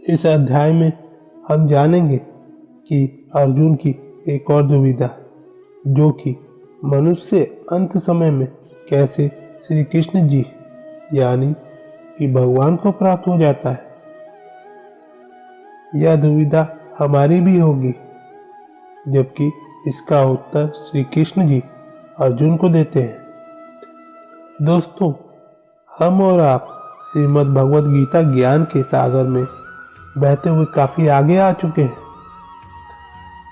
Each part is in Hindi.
इस अध्याय में हम जानेंगे कि अर्जुन की एक और दुविधा, जो कि मनुष्य अंत समय में कैसे श्री कृष्ण जी यानी कि भगवान को प्राप्त हो जाता है। यह दुविधा हमारी भी होगी, जबकि इसका उत्तर श्री कृष्ण जी अर्जुन को देते हैं। दोस्तों, हम और आप श्रीमद् भगवद गीता ज्ञान के सागर में बहते हुए काफी आगे आ चुके हैं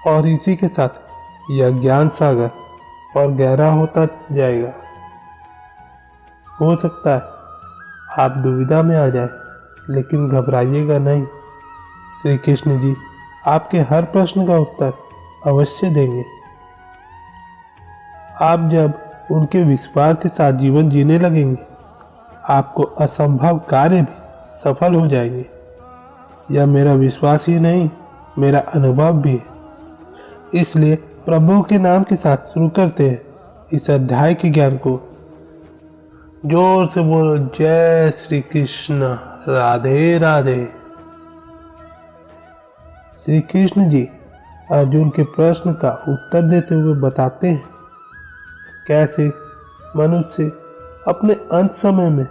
और इसी के साथ यह ज्ञान सागर और गहरा होता जाएगा। हो सकता है आप दुविधा में आ जाए, लेकिन घबराइएगा नहीं। श्री कृष्ण जी आपके हर प्रश्न का उत्तर अवश्य देंगे। आप जब उनके विश्वास के साथ जीवन जीने लगेंगे, आपको असंभव कार्य भी सफल हो जाएंगे। यह मेरा विश्वास ही नहीं, मेरा अनुभव भी है। इसलिए प्रभु के नाम के साथ शुरू करते हैं इस अध्याय के ज्ञान को। जोर से बोलो, जय श्री कृष्ण, राधे राधे। श्री कृष्ण जी अर्जुन के प्रश्न का उत्तर देते हुए बताते हैं कैसे मनुष्य अपने अंत समय में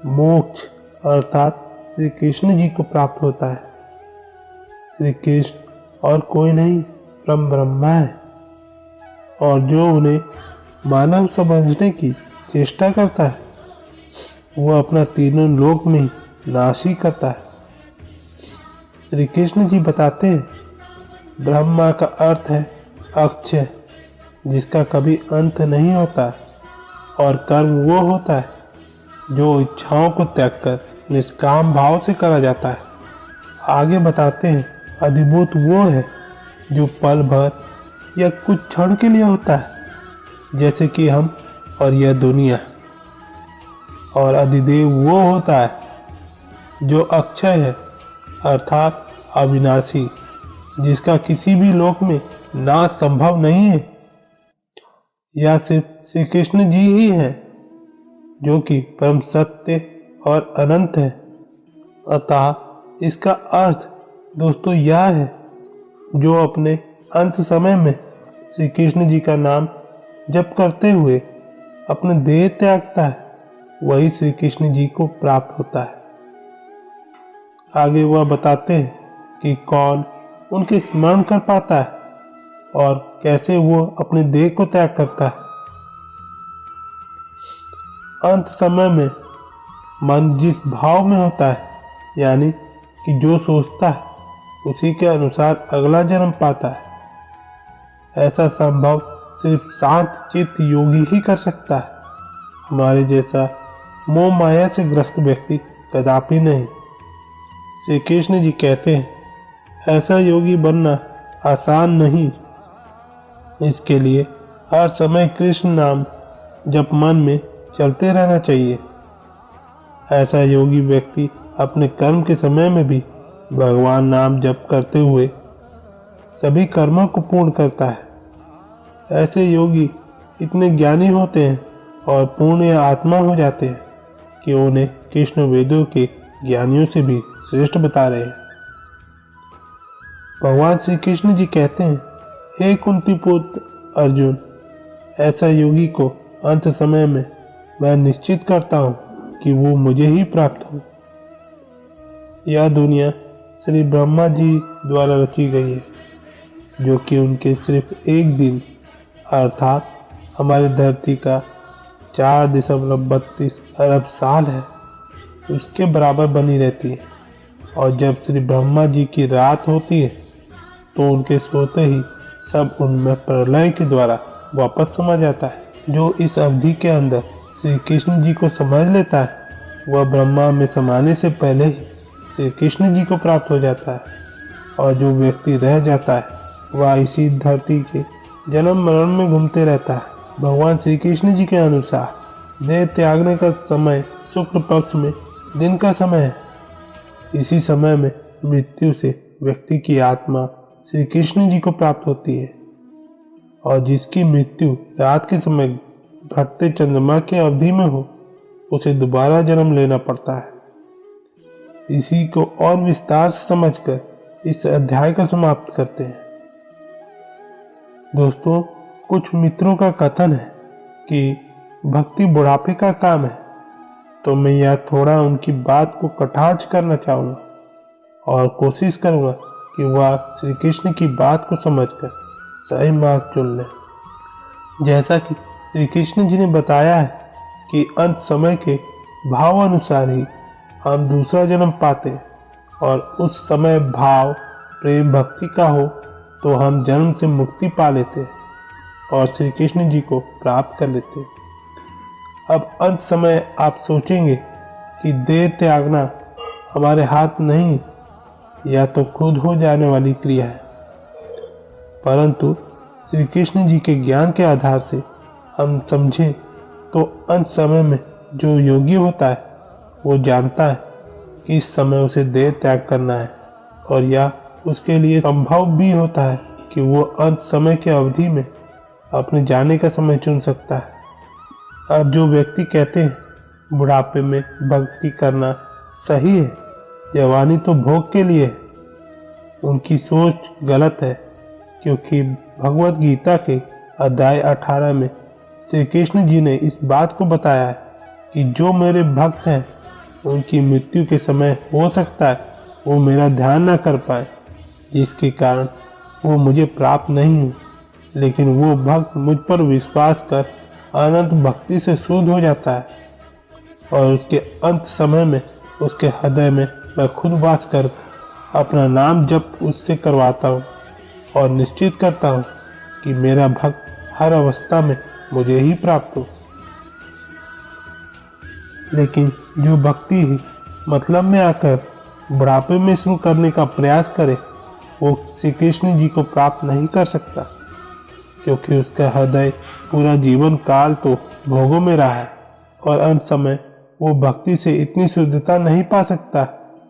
मोक्ष अर्थात श्री कृष्ण जी को प्राप्त होता है। श्री कृष्ण और कोई नहीं, परम ब्रह्मा है, और जो उन्हें मानव समझने की चेष्टा करता है, वो अपना तीनों लोक में नाश ही करता है। श्री कृष्ण जी बताते हैं, ब्रह्मा का अर्थ है अक्षय, जिसका कभी अंत नहीं होता, और कर्म वो होता है जो इच्छाओं को त्याग कर निष्काम भाव से करा जाता है। आगे बताते हैं, अधिभूत वो है जो पल भर या कुछ क्षण के लिए होता है, जैसे कि हम और यह दुनिया। और अधिदेव वो होता है जो अक्षय है अर्थात अविनाशी, जिसका किसी भी लोक में नाश संभव नहीं है। यह सिर्फ श्री कृष्ण जी ही है जो कि परम सत्य और अनंत है। अतः इसका अर्थ दोस्तों यह है, जो अपने अंत समय में श्री कृष्ण जी का नाम जप करते हुए अपने देह त्यागता है, वही श्री कृष्ण जी को प्राप्त होता है। आगे वह बताते हैं कि कौन उनके स्मरण कर पाता है और कैसे वो अपने देह को त्याग करता है। अंत समय में मन जिस भाव में होता है, यानी कि जो सोचता है उसी के अनुसार अगला जन्म पाता है। ऐसा संभव सिर्फ शांत चित्त योगी ही कर सकता है। हमारे जैसा मोह माया से ग्रस्त व्यक्ति कदापि नहीं। श्री कृष्ण जी कहते हैं, ऐसा योगी बनना आसान नहीं। इसके लिए हर समय कृष्ण नाम जप मन में चलते रहना चाहिए। ऐसा योगी व्यक्ति अपने कर्म के समय में भी भगवान नाम जप करते हुए सभी कर्मों को पूर्ण करता है। ऐसे योगी इतने ज्ञानी होते हैं और पूर्ण आत्मा हो जाते हैं कि उन्हें कृष्ण वेदों के ज्ञानियों से भी श्रेष्ठ बता रहे हैं। भगवान श्री कृष्ण जी कहते हैं, हे कुंती पुत्र अर्जुन, ऐसा योगी को अंत समय में मैं निश्चित करता हूँ कि वो मुझे ही प्राप्त हो। यह दुनिया श्री ब्रह्मा जी द्वारा रची गई है, जो कि उनके सिर्फ एक दिन अर्थात हमारी धरती का 4.32 अरब साल है, उसके बराबर बनी रहती है। और जब श्री ब्रह्मा जी की रात होती है, तो उनके सोते ही सब उनमें प्रलय के द्वारा वापस समा जाता है। जो इस अवधि के अंदर श्री कृष्ण जी को समझ लेता है, वह ब्रह्मा में समाने से पहले ही श्री कृष्ण जी को प्राप्त हो जाता है। और जो व्यक्ति रह जाता है, वह इसी धरती के जन्म मरण में घूमते रहता है। भगवान श्री कृष्ण जी के अनुसार देह त्यागने का समय शुक्ल पक्ष में दिन का समय है। इसी समय में मृत्यु से व्यक्ति की आत्मा श्री कृष्ण जी को प्राप्त होती है, और जिसकी मृत्यु रात के समय घटते चंद्रमा की अवधि में हो, उसे दोबारा जन्म लेना पड़ता है। इसी को और विस्तार से समझकर इस अध्याय का समाप्त करते हैं। दोस्तों, कुछ मित्रों का कथन है कि भक्ति बुढ़ापे का काम है, तो मैं यह थोड़ा उनकी बात को कटाक्ष करना चाहूँगा और कोशिश करूँगा कि वह श्री कृष्ण की बात को समझकर सही मार्ग चुन लें। जैसा कि श्री कृष्ण जी ने बताया है कि अंत समय के भाव अनुसार ही हम दूसरा जन्म पाते हैं, और उस समय भाव प्रेम भक्ति का हो तो हम जन्म से मुक्ति पा लेते हैं और श्री कृष्ण जी को प्राप्त कर लेते हैं। अब अंत समय आप सोचेंगे कि देह त्यागना हमारे हाथ नहीं, या तो खुद हो जाने वाली क्रिया है, परंतु श्री कृष्ण जी के ज्ञान के आधार से हम समझें तो अंत समय में जो योगी होता है वो जानता है कि इस समय उसे देह त्याग करना है, और यह उसके लिए संभव भी होता है कि वो अंत समय के अवधि में अपने जाने का समय चुन सकता है। अब जो व्यक्ति कहते हैं बुढ़ापे में भक्ति करना सही है, जवानी तो भोग के लिए है, उनकी सोच गलत है, क्योंकि भगवत गीता के अध्याय 18 में श्री कृष्ण जी ने इस बात को बताया है कि जो मेरे भक्त हैं उनकी मृत्यु के समय हो सकता है वो मेरा ध्यान न कर पाए, जिसके कारण वो मुझे प्राप्त नहीं हो, लेकिन वो भक्त मुझ पर विश्वास कर अनंत भक्ति से शुद्ध हो जाता है, और उसके अंत समय में उसके हृदय में मैं खुद वास कर अपना नाम जप उससे करवाता हूँ और निश्चित करता हूँ कि मेरा भक्त हर अवस्था में मुझे ही प्राप्त हो। लेकिन जो भक्ति ही मतलब में आकर बुढ़ापे में शुरू करने का प्रयास करे वो श्री कृष्ण जी को प्राप्त नहीं कर सकता, क्योंकि उसका हृदय पूरा जीवन काल तो भोगों में रहा है, और अंत समय वो भक्ति से इतनी शुद्धता नहीं पा सकता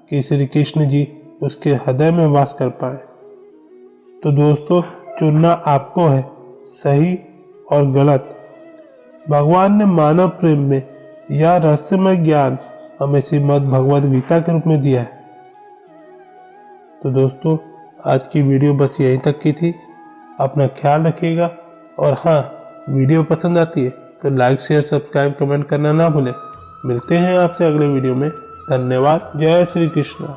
कि श्री कृष्ण जी उसके हृदय में वास कर पाए। तो दोस्तों, चुनना आपको है, सही और गलत। भगवान ने मानव प्रेम में यह रहस्यमय ज्ञान हमें श्रीमद् भगवद गीता के रूप में दिया है। तो दोस्तों, आज की वीडियो बस यहीं तक की थी। अपना ख्याल रखिएगा, और हाँ, वीडियो पसंद आती है तो लाइक शेयर सब्सक्राइब कमेंट करना ना भूलें। मिलते हैं आपसे अगले वीडियो में। धन्यवाद। जय श्री कृष्ण।